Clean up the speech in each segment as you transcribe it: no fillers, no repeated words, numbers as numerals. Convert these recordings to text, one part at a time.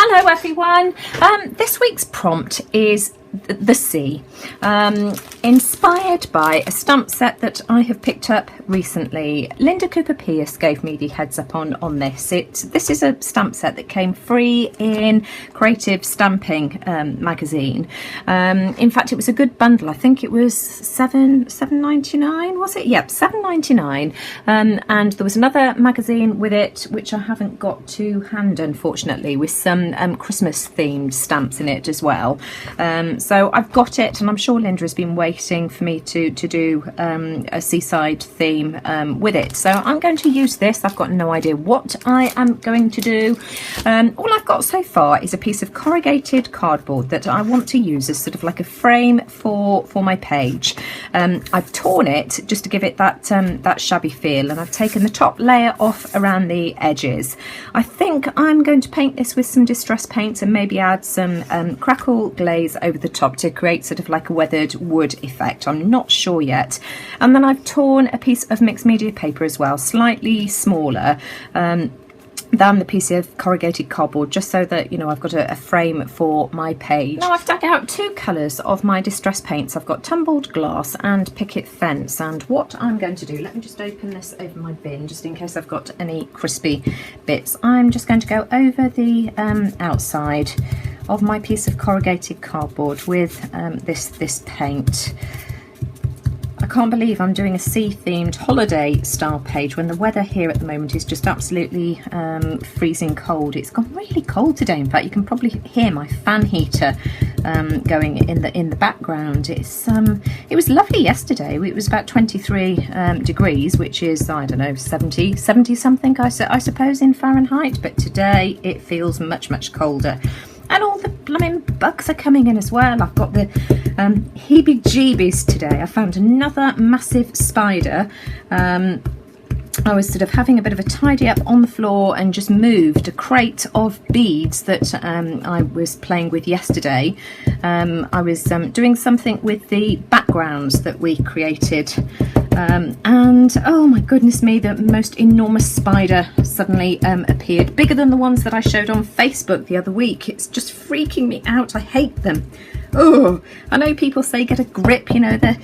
Hello everyone. This week's prompt is the sea, inspired by a stamp set that I have picked up recently. Linda Cooper Pierce gave me the heads up on this. This is a stamp set that came free in Creative Stamping magazine. In fact, it was a good bundle. I think it was $7.99, was it? Yep, $7.99. And there was another magazine with it, which I haven't got to hand, unfortunately, with some Christmas themed stamps in it as well. So I've got it, and I'm sure Linda has been waiting for me to do a seaside theme with it. So I'm going to use this. I've got no idea what I am going to do. All I've got so far is a piece of corrugated cardboard that I want to use as sort of like a frame for my page. I've torn it just to give it that shabby feel, and I've taken the top layer off around the edges. I think I'm going to paint this with some distress paints and maybe add some crackle glaze over the top to create sort of like a weathered wood effect. I'm not sure yet. And then I've torn a piece of mixed media paper as well, slightly smaller than the piece of corrugated cardboard, just so that, you know, I've got a frame for my page. Now I've dug out two colours of my distress paints. I've got tumbled glass and picket fence, and what I'm going to do, let me just open this over my bin just in case I've got any crispy bits. I'm just going to go over the outside of my piece of corrugated cardboard with this paint. I can't believe I'm doing a sea themed holiday style page when the weather here at the moment is just absolutely freezing cold. It's gone really cold today. In fact, you can probably hear my fan heater going in the background. It was lovely yesterday. It was about 23 degrees, which is, I don't know, 70 something I suppose in Fahrenheit, but today it feels much colder. And all the blooming bugs are coming in as well. I've got the heebie-jeebies today. I found another massive spider. I was sort of having a bit of a tidy up on the floor and just moved a crate of beads that I was playing with yesterday. I was doing something with the backgrounds that we created. And oh my goodness me, the most enormous spider suddenly appeared, bigger than the ones that I showed on Facebook the other week. It's just freaking me out. I hate them. Oh, I know people say get a grip, you know, they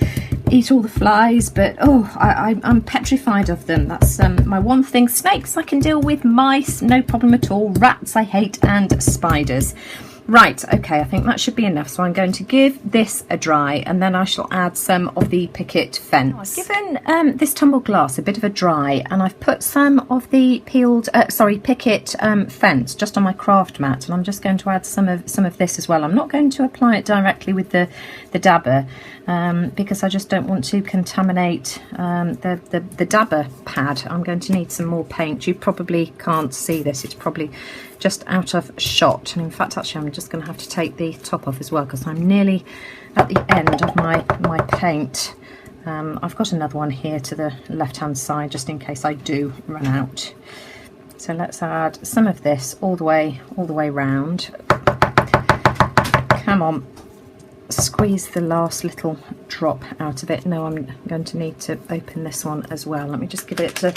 eat all the flies, but oh, I'm petrified of them. That's my one thing. Snakes I can deal with, mice no problem at all, rats I hate, and spiders. Right, okay, I think that should be enough. So I'm going to give this a dry, and then I shall add some of the picket fence. I've given this tumbled glass a bit of a dry, and I've put some of the picket fence just on my craft mat, and I'm just going to add some of this as well. I'm not going to apply it directly with the dabber because I just don't want to contaminate the dabber pad. I'm going to need some more paint. You probably can't see this. It's probably just out of shot, and in fact actually I'm just going to have to take the top off as well because I'm nearly at the end of my paint. I've got another one here to the left hand side just in case I do run out. So let's add some of this all the way round. Come on, squeeze the last little drop out of it. No, I'm going to need to open this one as well. Let me just give it a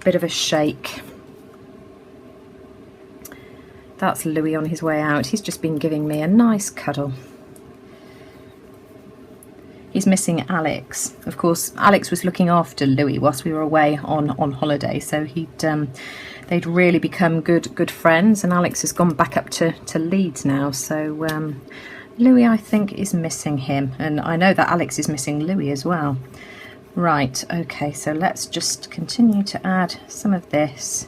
bit of a shake. That's Louis on his way out. He's just been giving me a nice cuddle. He's missing Alex. Of course, Alex was looking after Louis whilst we were away on holiday, so they'd really become good friends, and Alex has gone back up to Leeds now, so Louis, I think, is missing him, and I know that Alex is missing Louis as well. Right, okay, so let's just continue to add some of this.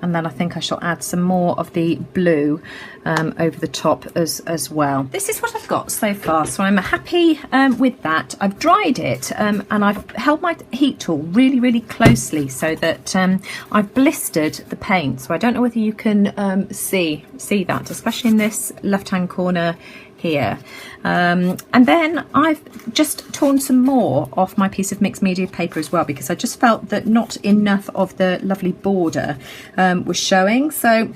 And then I think I shall add some more of the blue over the top as well. This is what I've got so far, so I'm happy with that. I've dried it and I've held my heat tool really closely so that I've blistered the paint. So I don't know whether you can see that, especially in this left-hand corner here. And then I've just torn some more off my piece of mixed media paper as well, because I just felt that not enough of the lovely border was showing. So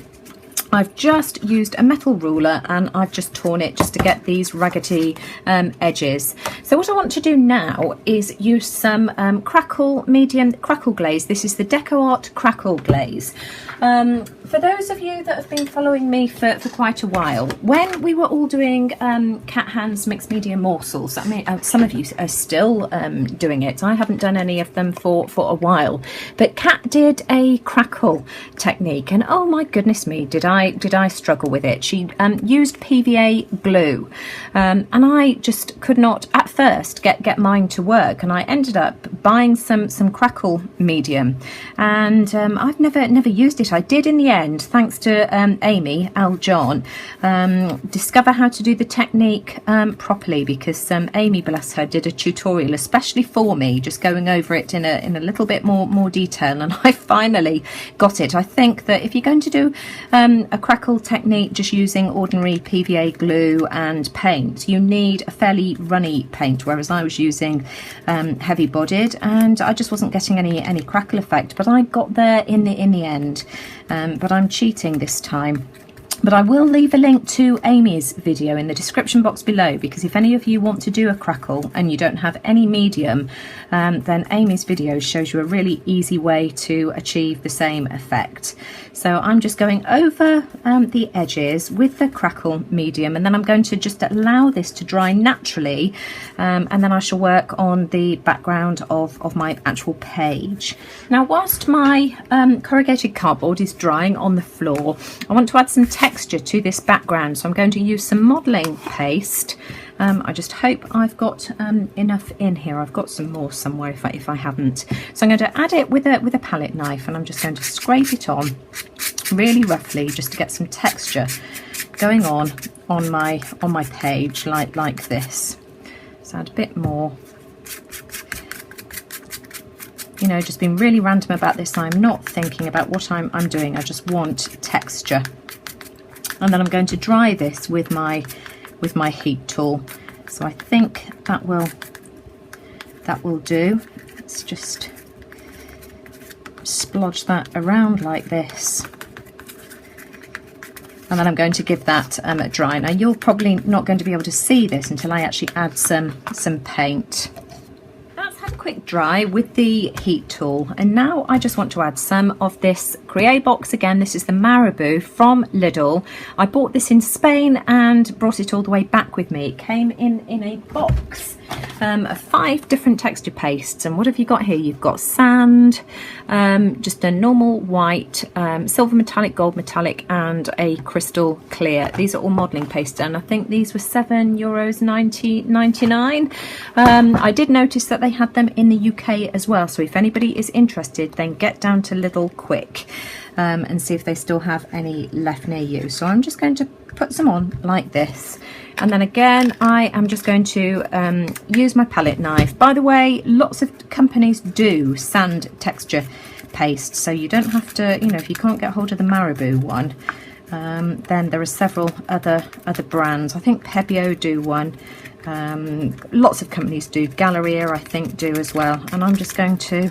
I've just used a metal ruler and I've just torn it just to get these raggedy edges. So what I want to do now is use some medium crackle glaze. This is the Deco Art crackle glaze. For For those of you that have been following me for quite a while, when we were all doing Cat Hands Mixed Media Morsels, I mean, some of you are still doing it. I haven't done any of them for a while, but Kat did a crackle technique, and oh my goodness me, did I struggle with it. She used PVA glue, and I just could not at first get mine to work, and I ended up buying some crackle medium, and I've never used it. I did in the end, thanks to Amy John, discover how to do the technique properly, because Amy, bless her, did a tutorial especially for me, just going over it in a little bit more detail, and I finally got it. I think that if you're going to do a crackle technique just using ordinary PVA glue and paint, you need a fairly runny paint, whereas I was using heavy bodied, and I just wasn't getting any crackle effect, but I got there in the end. But I'm cheating this time. But I will leave a link to Amy's video in the description box below, because if any of you want to do a crackle and you don't have any medium, then Amy's video shows you a really easy way to achieve the same effect. So I'm just going over the edges with the crackle medium, and then I'm going to just allow this to dry naturally, and then I shall work on the background of my actual page. Now, whilst my corrugated cardboard is drying on the floor, I want to add some texture to this background, so I'm going to use some modelling paste. I just hope I've got enough in here. I've got some more somewhere if I haven't. So I'm going to add it with a palette knife, and I'm just going to scrape it on really roughly, just to get some texture going on my page, like this. So add a bit more. You know, just being really random about this. I'm not thinking about what I'm doing. I just want texture. And then I'm going to dry this with my heat tool. So I think that will do. Let's just splodge that around like this. And then I'm going to give that a dry. Now, you're probably not going to be able to see this until I actually add some paint. Quick dry with the heat tool, and now I just want to add some of this Create box. Again, this is the Marabou from Lidl. I bought this in Spain and brought it all the way back with me. It came in a box of 5 different texture pastes, and what have you got here? You've got sand, just a normal white, silver metallic, gold metallic, and a crystal clear. These are all modelling paste, and I think these were €7.99. I did notice that they had them in the UK as well, so if anybody is interested, then get down to Lidl quick and see if they still have any left near you. So I'm just going to put some on like this, and then again I am just going to use my palette knife. By the way, lots of companies do sand texture paste, so you don't have to, you know, if you can't get hold of the Marabou one, then there are several other brands. I think Pebio do one. Lots of companies do. Galleria, I think, do as well. And I'm just going to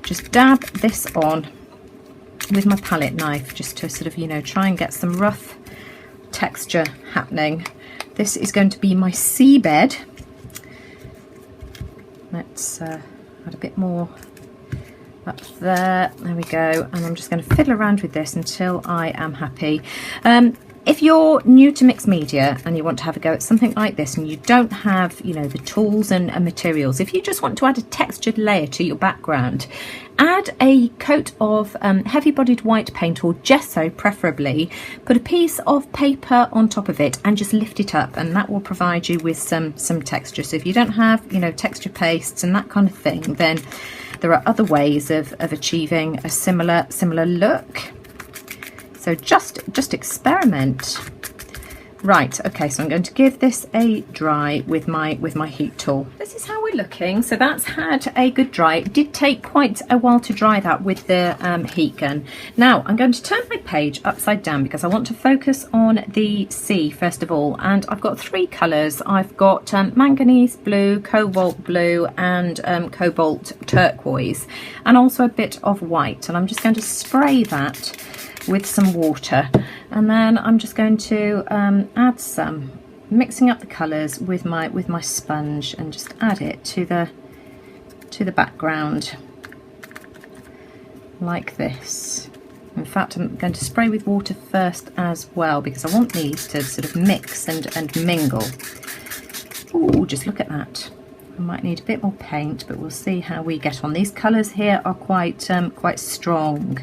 just dab this on with my palette knife, just to sort of, you know, try and get some rough texture happening. This is going to be my seabed. Let's add a bit more up there. There we go. And I'm just going to fiddle around with this until I am happy. If you're new to mixed media and you want to have a go at something like this, and you don't have, you know, the tools and materials, if you just want to add a textured layer to your background, add a coat of heavy bodied white paint, or gesso preferably. Put a piece of paper on top of it and just lift it up, and that will provide you with some texture. So if you don't have, you know, texture pastes and that kind of thing, then there are other ways of achieving a similar look. So just experiment. Right, okay, so I'm going to give this a dry with my heat tool. This is how we're looking. So that's had a good dry. It did take quite a while to dry that with the heat gun. Now I'm going to turn my page upside down, because I want to focus on the sea first of all. And I've got 3 colours. I've got manganese blue, cobalt blue, and cobalt turquoise, and also a bit of white. And I'm just going to spray that with some water, and then I'm just going to add some, mixing up the colours with my sponge, and just add it to the background like this. In fact, I'm going to spray with water first as well, because I want these to sort of mix and mingle. Oh, just look at that. I might need a bit more paint, but we'll see how we get on. These colours here are quite strong.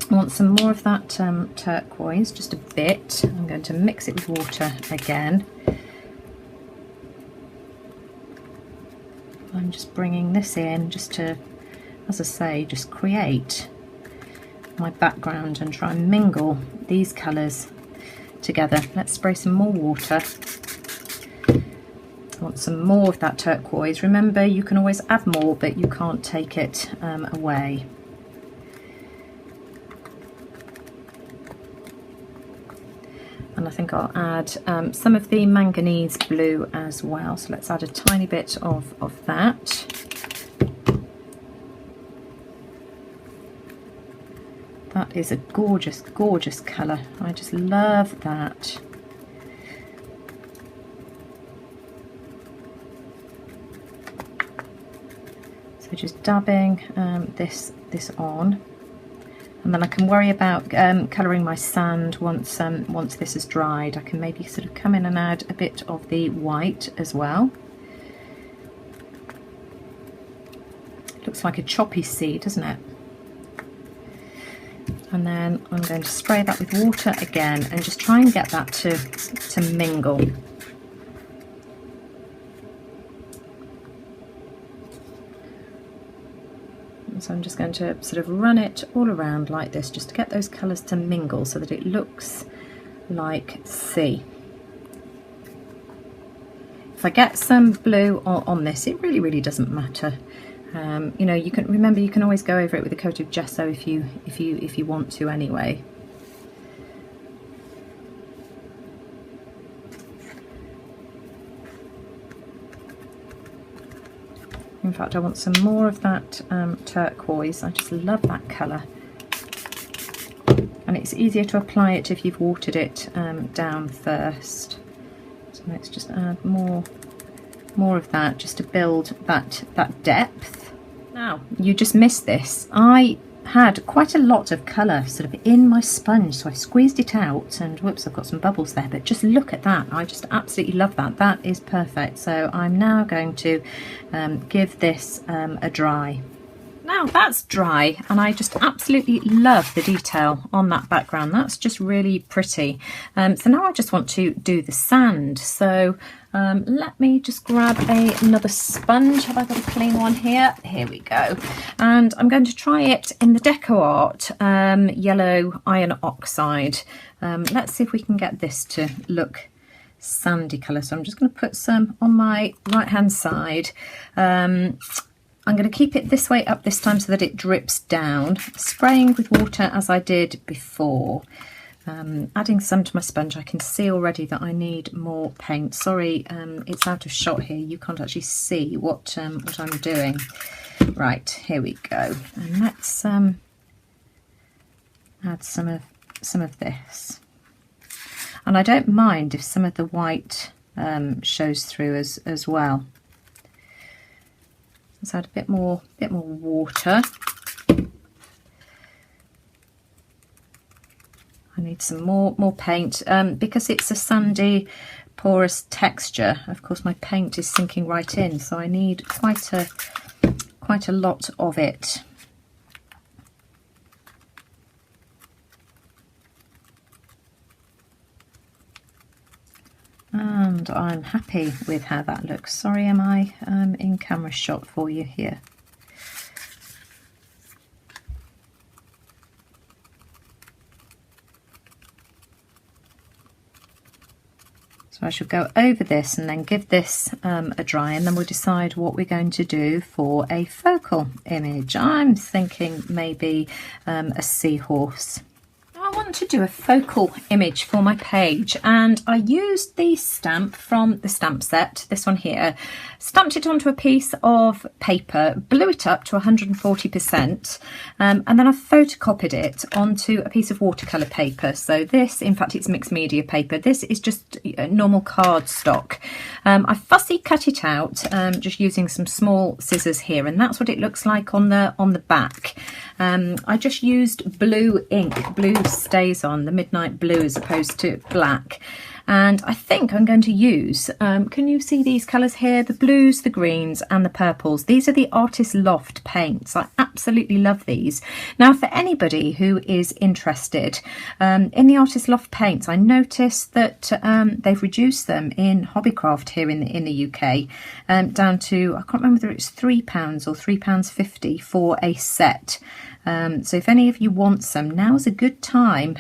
I want some more of that turquoise, just a bit. I'm going to mix it with water again. I'm just bringing this in just to, as I say, just create my background and try and mingle these colours together. Let's spray some more water. I want some more of that turquoise. Remember, you can always add more, but you can't take it away. And I think I'll add some of the manganese blue as well. So let's add a tiny bit of that. That is a gorgeous, gorgeous colour. I just love that. So just dabbing this on. And then I can worry about colouring my sand once this is dried. I can maybe sort of come in and add a bit of the white as well. Looks like a choppy sea, doesn't it? And then I'm going to spray that with water again and just try and get that to mingle. So I'm just going to sort of run it all around like this, just to get those colours to mingle so that it looks like sea. If I get some blue on this, it really doesn't matter. You know, you can always go over it with a coat of gesso if you want to anyway. In fact, I want some more of that turquoise. I just love that colour. And it's easier to apply it if you've watered it down first. So let's just add more of that just to build that depth. Now, you just missed this. I had quite a lot of colour sort of in my sponge, so I squeezed it out and whoops, I've got some bubbles there, but just look at that. I just absolutely love that. That is perfect. So I'm now going to give this a dry. Now that's dry, and I just absolutely love the detail on that background. That's just really pretty. So now I just want to do the sand. So let me just grab another sponge. Have I got a clean one here? Here we go. And I'm going to try it in the Deco Art yellow iron oxide. Let's see if we can get this to look sandy colour. So I'm just going to put some on my right hand side. I'm going to keep it this way up this time so that it drips down, spraying with water as I did before. Adding some to my sponge. I can see already that I need more paint. Sorry, it's out of shot here. You can't actually see what I'm doing. Right, here we go. And let's add some of this. And I don't mind if some of the white shows through as well. Let's add a bit more water. I need some more paint because it's a sandy, porous texture. Of course, my paint is sinking right in, so I need quite a lot of it. And I'm happy with how that looks. Sorry, am I in camera shot for you here? So I should go over this and then give this a dry, and then we'll decide what we're going to do for a focal image. I'm thinking maybe a seahorse. I want to do a focal image for my page, and I used the stamp from the stamp set, this one here, stamped it onto a piece of paper, blew it up to 140%, and then I photocopied it onto a piece of watercolour paper. So this, in fact, it's mixed media paper. This is just normal cardstock. I fussy cut it out just using some small scissors here, and that's what it looks like on the back. I just used blue ink, blue StazOn, the midnight blue as opposed to black. And I think I'm going to use, can you see these colours here? The blues, the greens and the purples. These are the Artist Loft paints. I absolutely love these. Now, for anybody who is interested in the Artist Loft paints, I noticed that they've reduced them in Hobbycraft here in the UK down to, I can't remember whether it's £3 or £3.50 for a set. So if any of you want some, now's a good time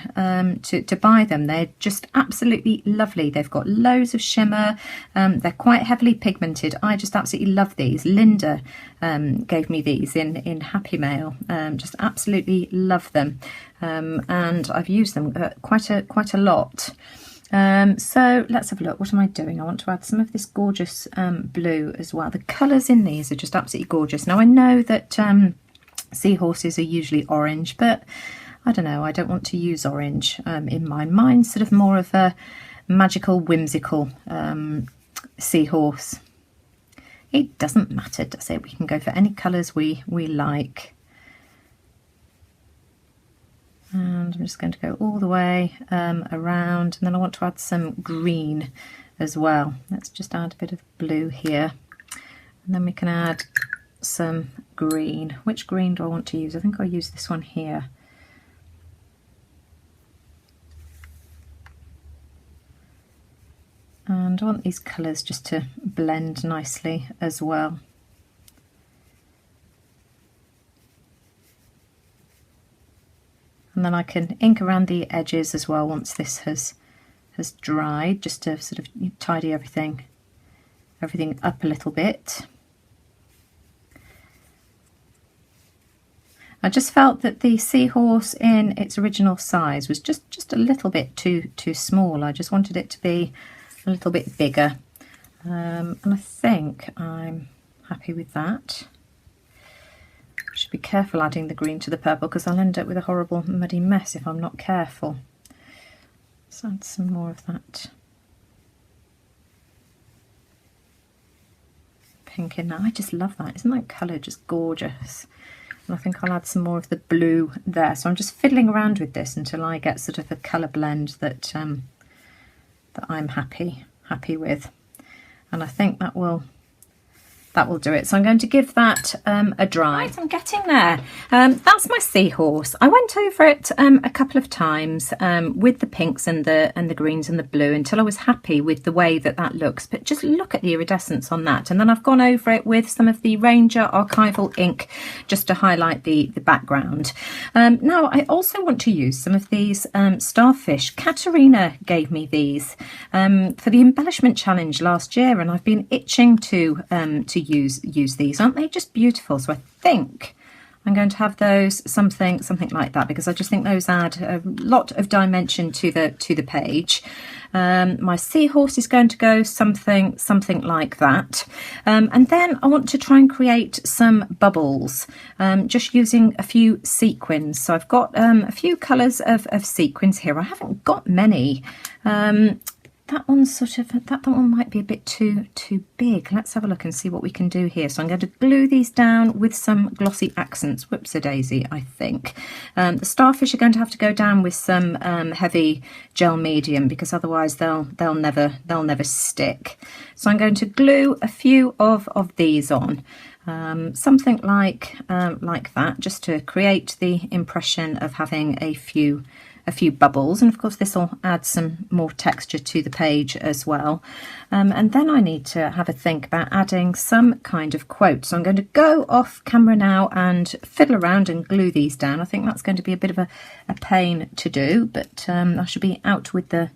to buy them. They're just absolutely lovely. They've got loads of shimmer. They're quite heavily pigmented. I just absolutely love these. Linda gave me these in Happy Mail. Just absolutely love them. And I've used them quite a lot. So let's have a look. What am I doing? I want to add some of this gorgeous blue as well. The colours in these are just absolutely gorgeous. Now I know that seahorses are usually orange, but I don't know, I don't want to use orange in mine. Mine's sort of more of a magical, whimsical seahorse. It doesn't matter, does it? We can go for any colours we like. And I'm just going to go all the way around, and then I want to add some green as well. Let's just add a bit of blue here, and then we can add some green. Which green do I want to use? I think I'll use this one here. And I want these colours just to blend nicely as well. And then I can ink around the edges as well once this has dried, just to sort of tidy everything up a little bit. I just felt that the seahorse in its original size was just a little bit too small. I just wanted it to be a little bit bigger, and I think I'm happy with that. Should be careful adding the green to the purple because I'll end up with a horrible muddy mess if I'm not careful. Let's add some more of that pink in there. I just love that. Isn't that colour just gorgeous? And I think I'll add some more of the blue there. So I'm just fiddling around with this until I get sort of a colour blend that that I'm happy with. And I think that will do it. So I'm going to give that a dry. Right, I'm getting there. That's my seahorse. I went over it a couple of times with the pinks and the greens and the blue until I was happy with the way that looks. But just look at the iridescence on that. And then I've gone over it with some of the Ranger Archival ink just to highlight the background. Now I also want to use some of these starfish. Katerina gave me these for the embellishment challenge last year, and I've been itching to use these. Aren't they just beautiful? So I think I'm going to have those something like that, because I just think those add a lot of dimension to the page. My seahorse is going to go something like that, and then I want to try and create some bubbles just using a few sequins. So I've got a few colours of sequins here. I haven't got many. That one might be a bit too big. Let's have a look and see what we can do here. So I'm going to glue these down with some glossy accents. Whoops-a-daisy, I think. The starfish are going to have to go down with some heavy gel medium, because otherwise they'll never stick. So I'm going to glue a few of these on. Something like that, just to create the impression of having a few bubbles, and of course this will add some more texture to the page as well. And then I need to have a think about adding some kind of quote. So I'm going to go off camera now and fiddle around and glue these down. I think that's going to be a bit of a pain to do, but I should be out with the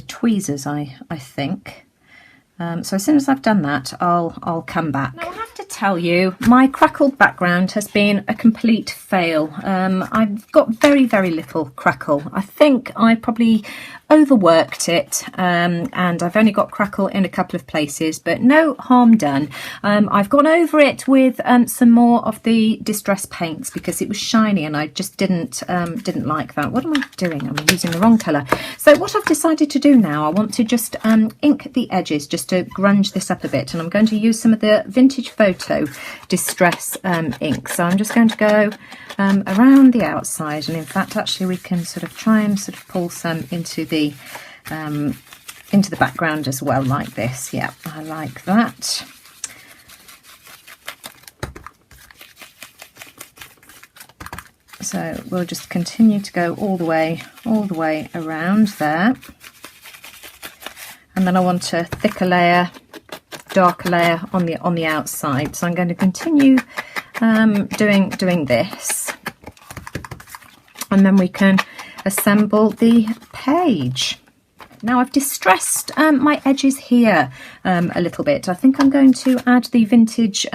tweezers, I think. So as soon as I've done that, I'll come back. Now I have to tell you, my crackled background has been a complete fail. I've got very, very little crackle. I think I probably overworked it, and I've only got crackle in a couple of places, but no harm done. I've gone over it with some more of the distress paints because it was shiny and I just didn't like that. What am I doing? I'm using the wrong colour. So what I've decided to do now, I want to just ink the edges just to grunge this up a bit, and I'm going to use some of the Vintage Photo Distress ink. So I'm just going to go around the outside, and in fact actually we can sort of try and sort of pull some into the background as well, like this. Yeah, I like that. So we'll just continue to go all the way around there, and then I want a thicker layer, darker layer on the outside. So I'm going to continue doing this, and then we can assemble the page. Now I've distressed my edges here a little bit. I think I'm going to add the vintage,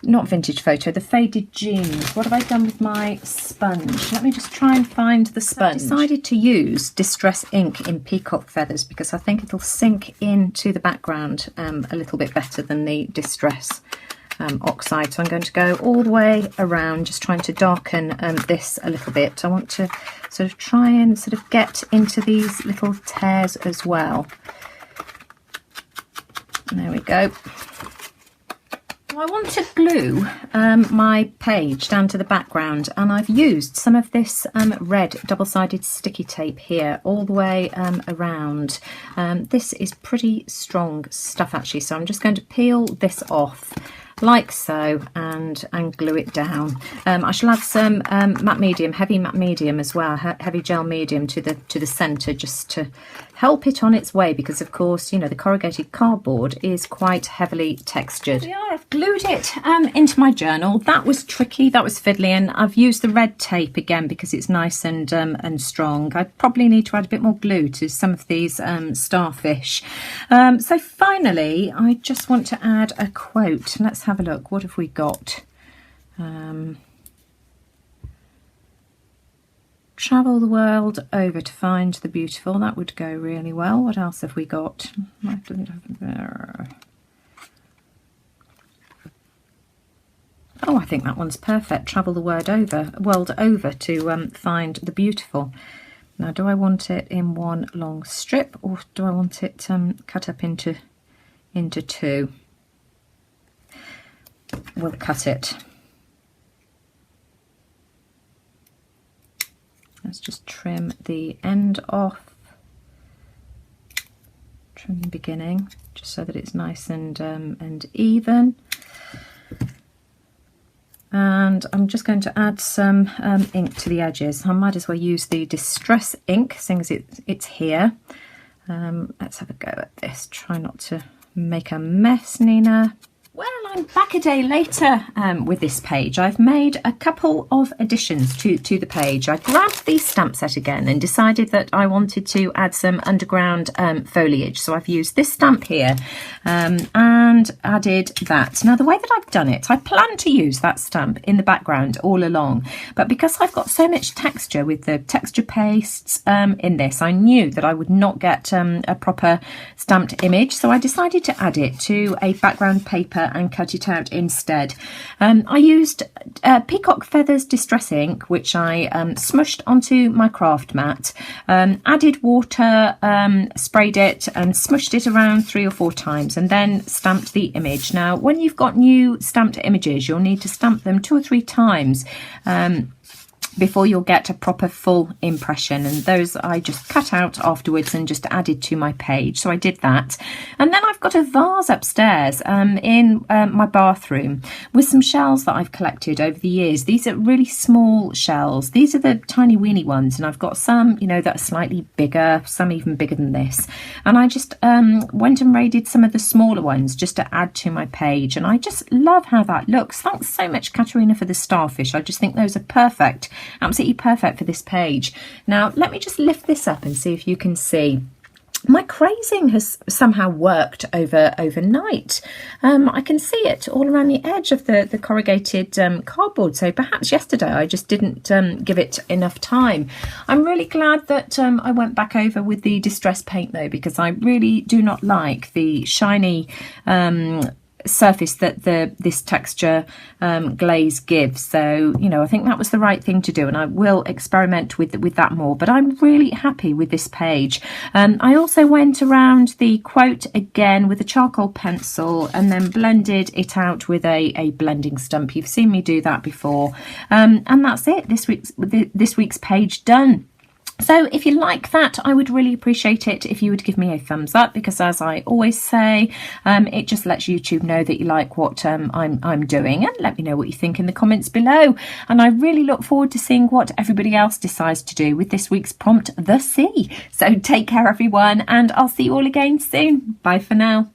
not Vintage Photo, the faded jeans. What have I done with my sponge? Let me just try and find the sponge. I've decided to use Distress ink in Peacock Feathers because I think it'll sink into the background a little bit better than the Distress oxide. So I'm going to go all the way around, just trying to darken this a little bit. I want to sort of try and sort of get into these little tears as well. And there we go. I want to glue my page down to the background, and I've used some of this red double-sided sticky tape here all the way around. This is pretty strong stuff actually, so I'm just going to peel this off like so and glue it down. I shall add some matte medium, heavy matte medium as well, heavy gel medium to the centre, just to help it on its way, because of course, you know, the corrugated cardboard is quite heavily textured. There we are, I've glued it into my journal. That was tricky, that was fiddly, and I've used the red tape again because it's nice and strong. I probably need to add a bit more glue to some of these starfish. So finally, I just want to add a quote. Let's have a look. What have we got? Travel the world over to find the beautiful. That would go really well. What else have we got? Oh, I think that one's perfect. Travel the world over to find the beautiful. Now, do I want it in one long strip, or do I want it cut up into two? We'll cut it. Let's just trim the end off, trim the beginning, just so that it's nice and even. And I'm just going to add some ink to the edges. I might as well use the Distress ink, seeing as it's here. Let's have a go at this. Try not to make a mess, Nina. Well, I'm back a day later with this page. I've made a couple of additions to the page. I grabbed the stamp set again and decided that I wanted to add some underground foliage. So I've used this stamp here and added that. Now, the way that I've done it, I plan to use that stamp in the background all along. But because I've got so much texture with the texture pastes in this, I knew that I would not get a proper stamped image. So I decided to add it to a background paper and cut it out instead. I used Peacock Feathers Distress ink, which I smushed onto my craft mat, added water, sprayed it and smushed it around 3 or 4 times, and then stamped the image. Now, when you've got new stamped images, you'll need to stamp them 2 or 3 times before you'll get a proper full impression, and those I just cut out afterwards and just added to my page. So I did that, and then I've got a vase upstairs in my bathroom with some shells that I've collected over the years. These are really small shells. These are the tiny weeny ones, and I've got some, you know, that are slightly bigger, some even bigger than this, and I just went and raided some of the smaller ones just to add to my page, and I just love how that looks. Thanks so much, Katerina, for the starfish. I just think those are perfect. Absolutely perfect for this page. Now let me just lift this up and see if you can see. my crazing has somehow worked overnight. I can see it all around the edge of the corrugated cardboard, so perhaps yesterday I just didn't give it enough time. I'm really glad that I went back over with the distress paint though, because I really do not like the shiny surface that this texture glaze gives. So, you know, I think that was the right thing to do, and I will experiment with that more, but I'm really happy with this page. I also went around the quote again with a charcoal pencil and then blended it out with a blending stump. You've seen me do that before, and that's it. This week's page done. So if you like that, I would really appreciate it if you would give me a thumbs up, because as I always say, it just lets YouTube know that you like what I'm doing, and let me know what you think in the comments below. And I really look forward to seeing what everybody else decides to do with this week's prompt, the sea. So take care everyone, and I'll see you all again soon. Bye for now.